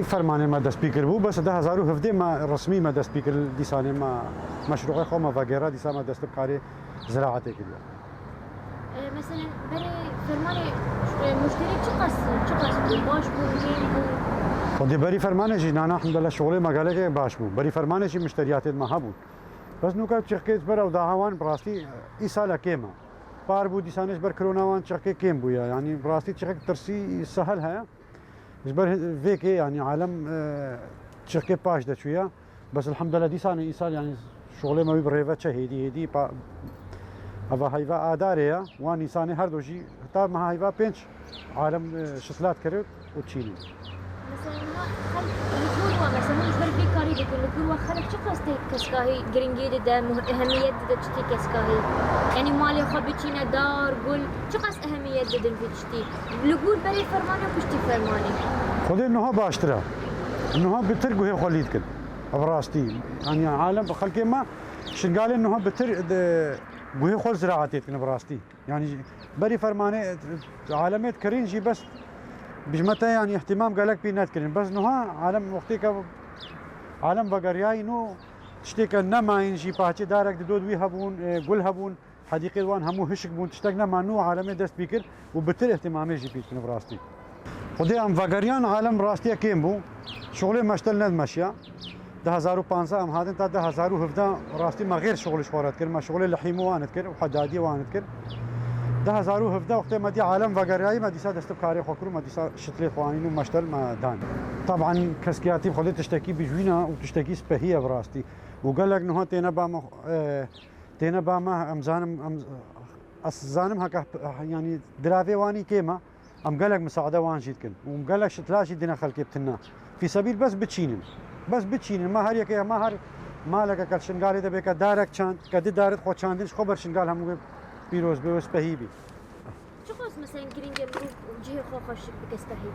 فرمانه ما دست بيكر بو بس 2017 ما رسمي ما دست بيكر ديسانه ما مشروع خو ما فاجرا ديسا ما دست بكاري زراعتي كده مثلا بري فرمانه مشتري چقاس باش بو خودی بری فرمانه جی نه الحمد لله شغل مقاله که باش بو بری فرمانه جی مشتریات ما هبون بس نو که چخکیت بر او داهوان براستی ای سال کیما بار بو دیسانش بر کرونا وان چخکی کیم بو يعني براستی چخک ترسی سهل ها جبر فيك يعني عالم چخکی باش ده شويه بس الحمد لله دیسان ای سال يعني شغل ما بريفه چه هدي با هوا هيفا اداريه وان انسان هر دوشي حتى ما هيفا بنش عالم شسلات کرد و چینی مثلا خلق مثلا مش بري كاري دك الكل خلق چقاس كسكاهي جرينجي ده اهميه ده چتي كسكاهي يعني مالي خبيچينا دار قول چقاس اهميه ده في چتي لقول بري فرمانه كشتي فرمانه خود انها باشترا انها بترقو هي خليد كد براستي يعني عالم خلق ما شنقال انها بتر بوهي خل زراعتي كن براستي يعني بري فرمانه عالميت كرينجي بس بجمتها يعني اهتمام قالك بينات كرين بس نها عالم وقتك عالم بقرياي نو تشتيك نما ينجي باهتي دارك دود وي هبون قل هبون حديقه وان همو هشك بون تشتاقنا مع نو عالمي دست بيكر وبتر اهتمامي جي بيت كن براستي خدي ام بقريان عالم راستي كيم بو شغلي مشتل ند ماشيه 2015 ام هادن تا 2017 راستي ما غير شغل شورات كر ما شغلي لحيمو وانت كر وحدادي وانت كر 2017 وقت ما دي عالم وقرياي ما دي ساد استبكاري خوكرو ما دي ساد شتلي خوانين ومشتل ما دان طبعا كسكياتي خليت تشتكي بجوينا وتشتكي سبهيه براستي وقال لك انه تينا باما امزانم زانم هكا يعني درافي واني كيما ام قال لك مساعده وان جيتكن وقال لك شتلاشي دينا خلقي بتنا في سبيل بس بتشينين ما هريك ما هر مالك كالشنغالي دبيك دارك چاند كدي دارت خو چاندش خبر شنغال هم بيروز بيوس بهيبي شخص مثلا جرينجر وجهه خو خوش بكستهيك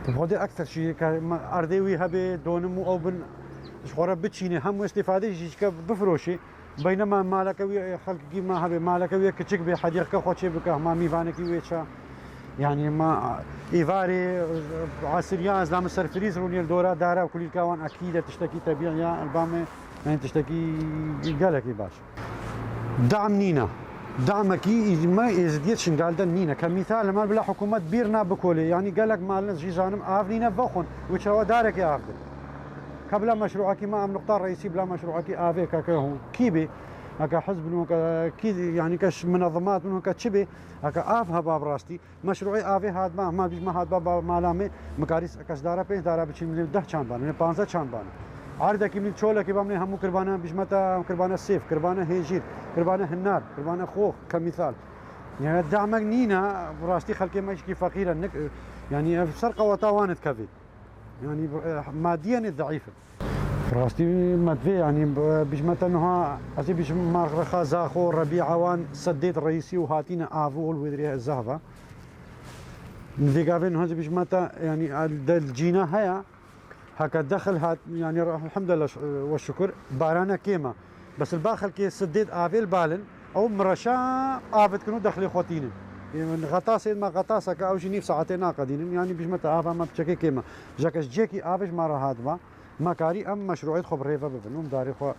طب هذا اكثر شيء اردوي هبه دونمو او بن شخوره بتشيني هم استفاده شيء بفروشي بينما مالك خلق ما هبه مالك كچك به حديقه خوشي بك ما ميفانك ويچا يعني ما ايفاري عصريان زلام سرفريز روني الدوره دارا وكل الكوان اكيد تشتكي طبيعيه البامه يعني تشتكي قالك باش دعم نينا دعمك ما يزديت شنقال نينا كمثال ما بلا حكومه بيرنا بكولي يعني قال لك مالنا جي جانم افنينا بخون وش هو دارك يا افضل قبل مشروعك ما ام نقطه رئيسي بلا مشروعك افي كاكو كيبي هكا حزب انه كي يعني كش منظمات انه كتشبي هكا اف هبا براستي مشروعي افي هاد ما بيج ما هاد بابا مالامي مكاريس كش دارا بين دارا بچين من 10 چاندان من 15 چاندان عردك من چوله كي بامني همو قربانه بجمتا قربانه السيف قربانه هيجير قربانه هنار قربانه خوخ كمثال يعني دعمك نينا براستي خلقي ماشي فقيره يعني سرقه وطوانت كفي يعني ماديا ضعيفه براستي مدفي يعني بجمتا انها ازي بيج مارخا زاخو ربيع وان سديت الرئيسي وهاتينا افو الودريه الزهفه نذيقافين هذا بجمتا يعني الجينا هيا هكا دخل هات يعني الحمد لله والشكر بارانا كيما بس الباخل كي سديت افي البالن او مرشا افت كنو دخلي خوتين يعني غطاس ما غطاس هكا او جنيف ساعتين قدين يعني بجمتا افا ما بتشكي كيما جاكش جيكي افش مره هادبا ماكاري ام مشروعات خبريفا بفنوم داري خو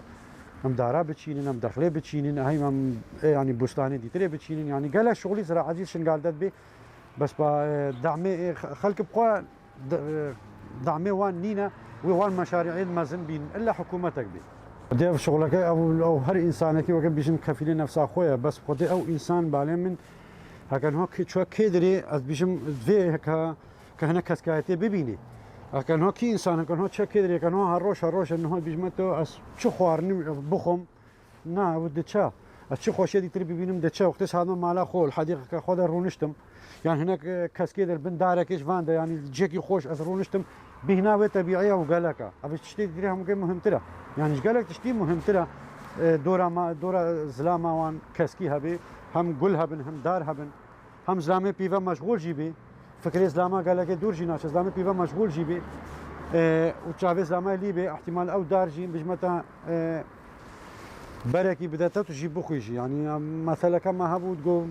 ام دارا بتشينين ام دخلي بتشينين هاي ام يعني بستاني دي تري بتشينين يعني قال شغلي زراعه عزيز شنقال بي بس دعمي خلق بقى دعمي وان نينا وان مشاريع مازن بين الا حكومتك بي ديف شغلك او هر انسانك وكان بيجن كفيل نفسه خويا بس خدي او انسان بالي من هكا هو شو كيدري از بيجم في هكا كهنا كسكايتي ببيني كان هو كي انسان كان هو تشك كيدري كان هو هروش انه هو بيجمتو اس شو خوارني بخم نا ود تشا اشي خوش دي تري ببينم دتشا وقت هذا مالا خو الحديقه خد رونشتم يعني هناك كاسكيد البن دارك ايش فاندا يعني جيكي خوش از رونشتم بهنا طبيعيه وقالك ابي تشتي تدري هم مهم ترى يعني ايش قالك تشتي مهم ترى دورا زلامه وان كاسكي هبي هم قلها بن هم دارها بن هم زلامه بيفا مشغول جيبي فكري زلامه قالك دور جينا زلامه بيفا مشغول جيبي وتشافي زلامه ليبي احتمال او دار جي بجمتها بركي بدات تجيب بخيجي يعني مثلا كما هبو تقول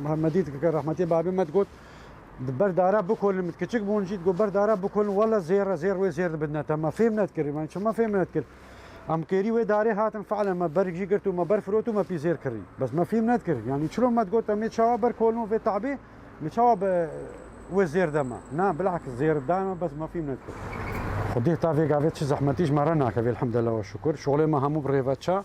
مدينتك رحمتي بابي ما تقول بردارا بكل متكتشك بونجيت جو بردارا بكل ولا زير وزير بدنا تما فهمنا تكر ما فهمنا تكر ام كيري وداري هاتن فعلا ما برجي قرتو ما برفروتو ما بيزير كري بس ما فهمنا تكر يعني شلون ما تقول تمي شوابر كولو في تعبي مشواب وزير دما نا بالعكس زير دائما بس ما فهمنا تكر خدي طافي قافت شي زحمتيش مرنا كبي الحمد لله والشكر شغلي ما همو بريفاتشا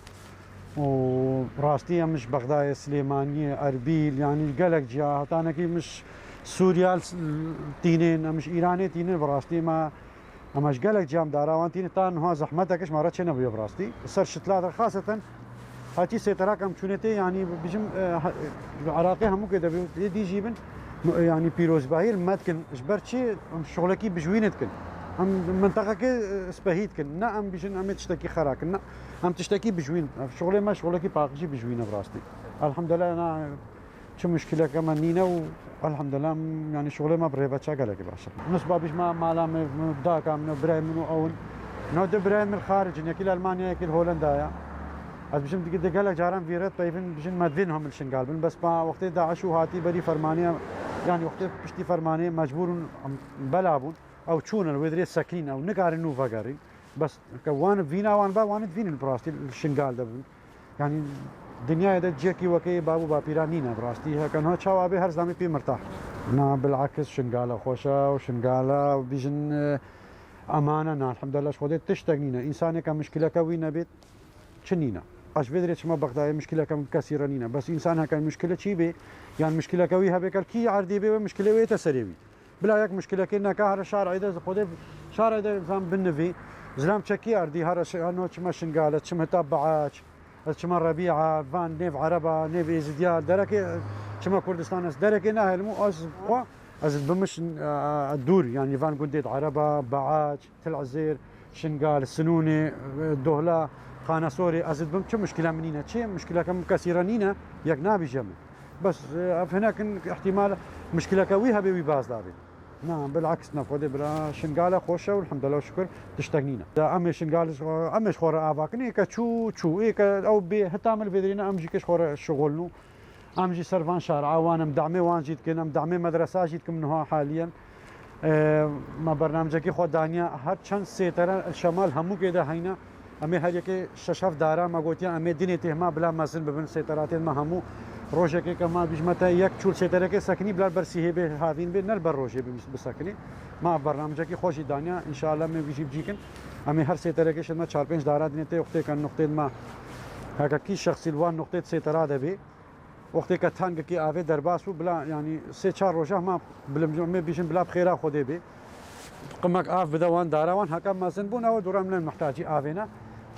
وراستي مش بغداد سليمانيه اربيل يعني قالك جهات انا كي مش سوريا تینین امش ایرانی تینین براستی ما امش قالك جام داراوان تین تان ها زحمتكش ما راتش نبي براستی سر شتلات خاصة هاتي سيتراكم شونتي يعني بيجم العراقي هم كده دي جيبن يعني بيروز باهير ما تكن جبرتشي شغلكي بجوينتكن هم منطقة كي سبهيتكن نا ام بيجن ام تشتكي خراك نا ام تشتكي بجوين شغلي ما شغلكي باقي بجوين براستی الحمد لله انا شو مشكلة كمان نينا والحمد لله يعني شغلي ما بريفات شغلك باشا نسبة بيش ما مالا مبدا كام براي منو اون نو براي من الخارج ياكل المانيا ياكل هولندا از بيشم دقيقة قالك جاران فيرت طيبين بيشن مدفينهم الشنقال بس ما وقت داعش وهاتي بري فرمانية يعني وقت بشتي فرمانية مجبور بلابون او تشون الودري ساكين او نقارن نو فقارين بس كوان فينا وان با وان فين البراستي الشنقال ده يعني دنيا ده جيكي وكي بابو بابيرانينا براستي كان هو شوابي هر زمي في مرتاح نا بالعكس شنقالة خوشة وشنقالة وبيجن أمانة نا الحمد لله شو تشتغنينا إنساني كان مشكلة كوينا بيت شنينا اش بدري ما بغداد مشكلة كم كثيرانينا بس إنسانها كان مشكلة شي بي يعني مشكلة كويها بكل كي عردي بي مشكلة ويتسريبي بلا يك مشكلة كنا كهر شارع إذا خود شارع إذا زام بالنفي زلام تشكي عردي هر انو ما شنقالة ما تبعات شما ربيعة فان نيف عربة نيف إزديال دركي شما كردستان دركي ناهل مو از بمش الدور يعني فان قنديد عربة بعاج تل عزير شنقال السنوني الدهلا خانة سوري از بم شو مشكلة منينا شيء مشكلة كم كثيرانينا يك نابي جمع بس هناك احتمال مشكلة كويها بيوي باز دابي نعم بالعكس نفودي برا شنقالة خوشة والحمد لله والشكر تشتغنينا امي شنقال امش خورا افاكني كتشو ايك او بي هتعمل فيدرينا امجي كش خورا شغلنو امجي سرفان شارع وانا مدعمي وان جيت كنا مدعمي مدرسة جيت منها حاليا ما برنامجك خود دانيا هر چند سيترا الشمال همو كده هينا امي هريك ششاف دارا ما قلت امي ديني تهما بلا مازن ببن سيترات ما همو روجك كما بيجمتا يك چول سيترك سكني بلا برسيه به هاوين به نل بر روجه بسكني ما برنامجك خوش دانيا ان شاء الله مي بيجيب جيكن امي هر سيترك شما 4 5 دارا دينته وقت كان نقطه ما هكا كي شخص الوان نقطه سيترا ده وقتی که تنگ کی آوی در باسو بلا یعنی 3-4 روزه ما بلم بیشن بلا بخیره خوده بی قمک آف بدوان داروان هکم مازن بون او دورم لن محتاجی آوینا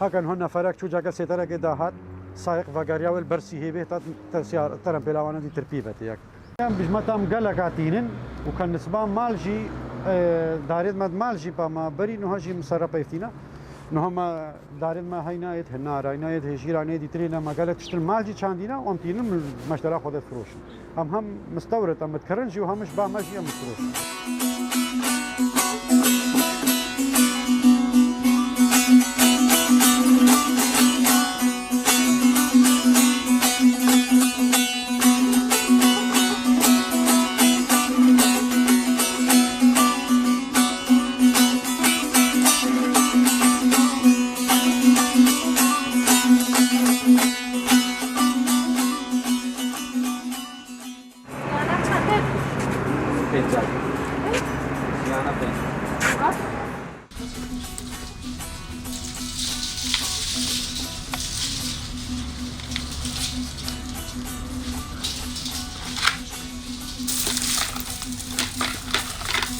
هکن هن فرق چو جاگه سیتره که دهات سایق وگریا ول برسی هی به تا سیار ترم بلاوان دی ترپیبت یک بجمتام گلکاتینن و کن نسبان مالجی دارید مد مالجی با ما بری نه جی مصرف ایتینا نهم دارين ما هينايت هنار هينايت هشيراني دي ترينا ما قالت تشتري مالجي چاندينا وام تينن مشترى خذ فروش هم مستورد هم تكرنجي وهم مش با ماشي هم فروش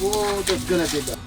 Oh, that's gonna be done.